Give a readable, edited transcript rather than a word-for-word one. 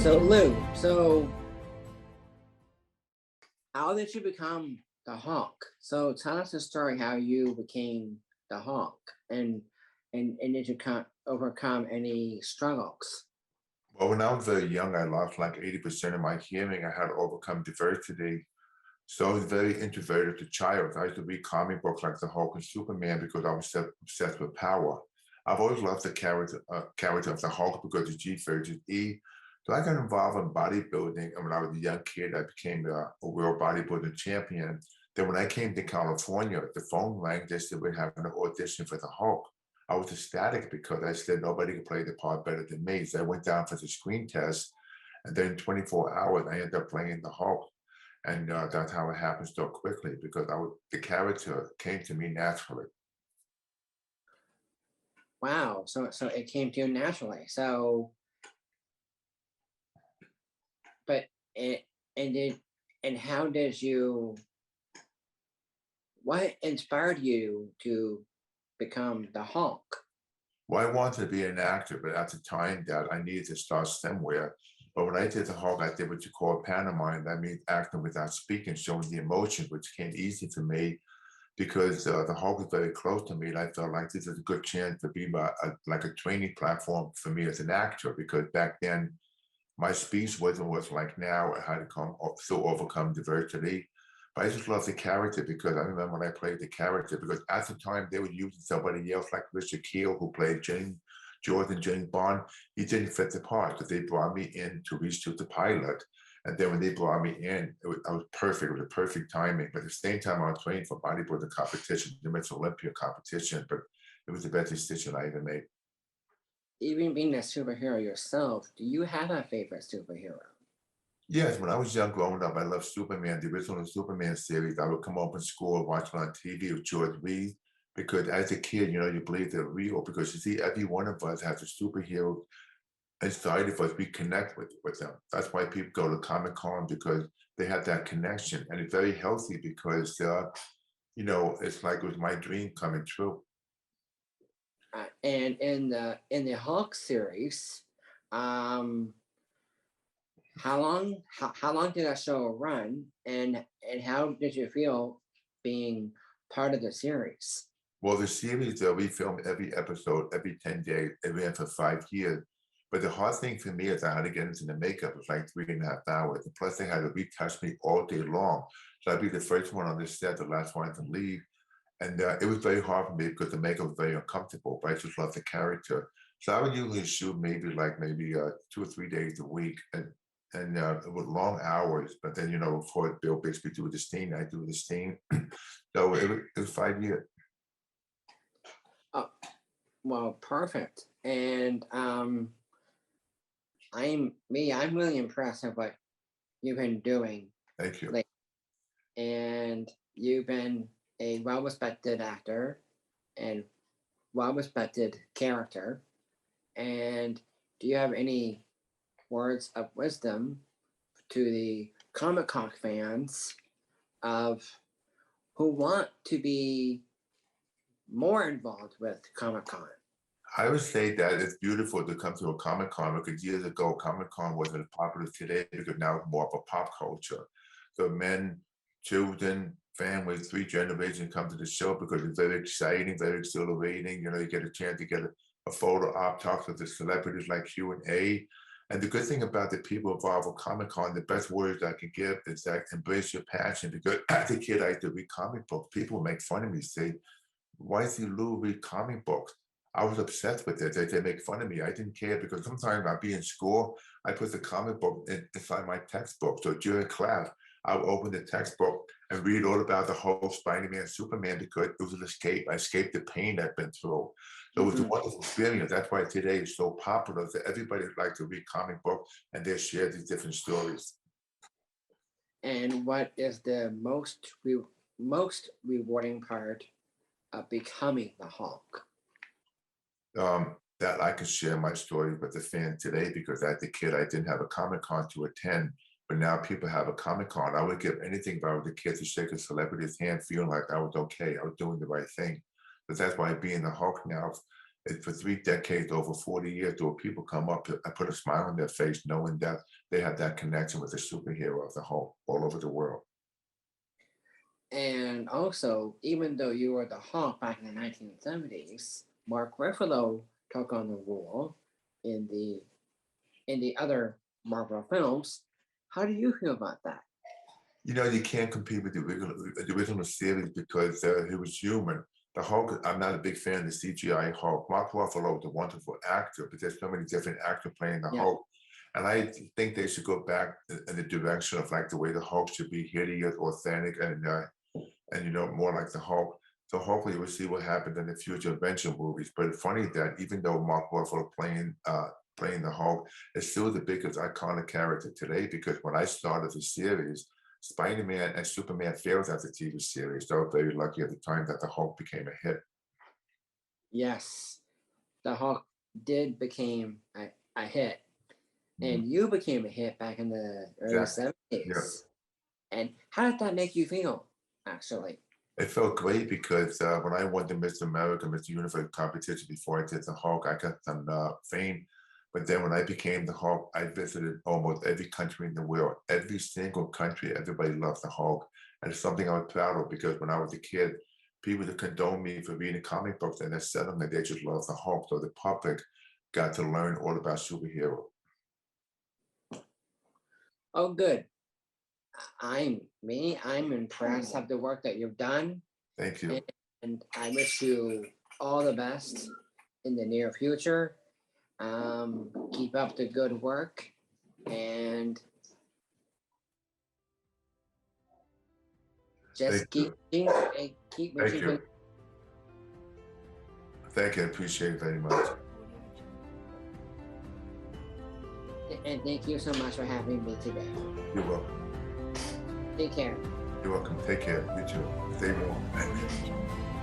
So Lou, how did you become the Hawk? So tell us the story how you became the Hawk and did you overcome any struggles? Well, when I was very young, I lost like 80% of my hearing. I had to overcome diversity. So I was very introverted as a child. I used to read comic books like the Hulk and Superman because I was so obsessed with power. I've always loved the character of the Hulk because the G versus E. So I got involved in bodybuilding, and when I was a young kid, I became a world bodybuilding champion. Then when I came to California, the phone rang. They said we're having an audition for the Hulk. I was ecstatic because I said nobody could play the part better than me. So I went down for the screen test, and then in 24 hours, I ended up playing the Hulk. And that's how it happened so quickly because the character came to me naturally. Wow, so it came to you naturally. So but it and did and how did you what inspired you to become the Hulk? Well, I wanted to be an actor, but at the time that I needed to start somewhere. But when I did the Hulk, I did what you call pantomime. That means acting without speaking, showing the emotion, which came easy for me because the Hulk is very close to me. And I felt like this is a good chance to be like a training platform for me as an actor because back then my speech wasn't what's like now. I had to still overcome diversity. But I just love the character because I remember when I played the character because at the time they were using somebody else like Richard Keel who played James Bond. He didn't fit the part because they brought me in to reshoot the pilot. And then when they brought me in, I was perfect. It was a perfect timing. But at the same time, I was training for bodybuilding competition, the Miss Olympia competition. But it was the best decision I ever made. Even being a superhero yourself, do you have a favorite superhero? Yes, when I was young growing up, I loved Superman, the original Superman series. I would come home from school, watch it on TV with George Reed, because as a kid, you believe they're real because you see every one of us has a superhero inside of us. We connect with them. That's why people go to Comic-Con because they have that connection. And it's very healthy because, it's like it was my dream coming true. And in the Hulk series, um, how long did that show run, and how did you feel being part of the series? Well, the series, we filmed every episode every 10 days. It ran for 5 years. But the hard thing for me is I had to get into the makeup. It was like 3.5 hours. And plus, they had to retouch me all day long. So I'd be the first one on the set, the last one to leave. And it was very hard for me because the makeup was very uncomfortable, but I just loved the character. So I would usually shoot maybe 2 or 3 days a week and with long hours. But then, before Bill Bixby do the scene, I do the scene. So it was 5 years. Oh, well, perfect. And I'm really impressed with what you've been doing. Thank you. Like, and you've been a well-respected actor and well-respected character. And do you have any words of wisdom to the Comic Con fans of who want to be more involved with Comic Con? I would say that it's beautiful to come to a Comic Con because years ago, Comic Con wasn't as popular today because now it's more of a pop culture. So men, children, families, 3 generations come to the show because it's very exciting, very exhilarating. You get a chance to get a photo op, talk to the celebrities like Q&A. And the good thing about the people involved with Comic Con, the best words I can give is that embrace your passion. Because as a kid, I used to read comic books. People make fun of me, say, why is Lou read comic books? I was obsessed with it. They make fun of me. I didn't care because sometimes I'd be in school, I put the comic book inside my textbook. So during class, I would open the textbook and read all about the whole Spider-Man, Superman, because it was an escape. I escaped the pain I've been through. So it was a wonderful experience. That's why today is so popular. That everybody likes to read comic books and they share these different stories. And what is the most rewarding part of becoming the Hulk? That I could share my story with the fan today because as a kid, I didn't have a Comic Con to attend, but now people have a Comic Con. I would give anything if I was a kid to shake a celebrity's hand, feeling like I was okay, I was doing the right thing. But that's why being the Hulk now for 3 decades, over 40 years, there were people come up to I put a smile on their face knowing that they had that connection with the superhero of the Hulk all over the world. And also, even though you were the Hulk back in the 1970s, Mark Ruffalo took on the role in the other Marvel films. How do you feel about that? You can't compete with the original series because he was human. The Hulk, I'm not a big fan of the CGI Hulk. Mark Ruffalo is a wonderful actor, but there's so many different actors playing the Yeah. Hulk. And I think they should go back in the direction of like the way the Hulk should be hideous, authentic, and more like the Hulk. So hopefully we'll see what happens in the future adventure movies. But it's funny that even though Mark Ruffalo playing the Hulk is still the biggest iconic character today, because when I started the series, Spider-Man and Superman failed as a TV series. So I was very lucky at the time that the Hulk became a hit. Yes, the Hulk did became a hit, Mhm. and you became a hit back in the early Yeah, yeah. 70s. And how did that make you feel, actually? It felt great because when I won the Miss America, Mr. Universe competition before I did the Hulk, I got some fame. But then when I became the Hulk, I visited almost every country in the world. Every single country, everybody loves the Hulk. And it's something I was proud of because when I was a kid, people would condone me for reading comic books and they're selling that they just love the Hulk. So the public got to learn all about superheroes. Oh, good. I'm impressed of the work that you've done, Thank you. and I wish you all the best in the near future. Keep up the good work, and just Thank you. keep what Thank you've been. you. Thank you. I appreciate it very much. And thank you so much for having me today. You're welcome. Take care. You're welcome. Take care. You too. Stay warm.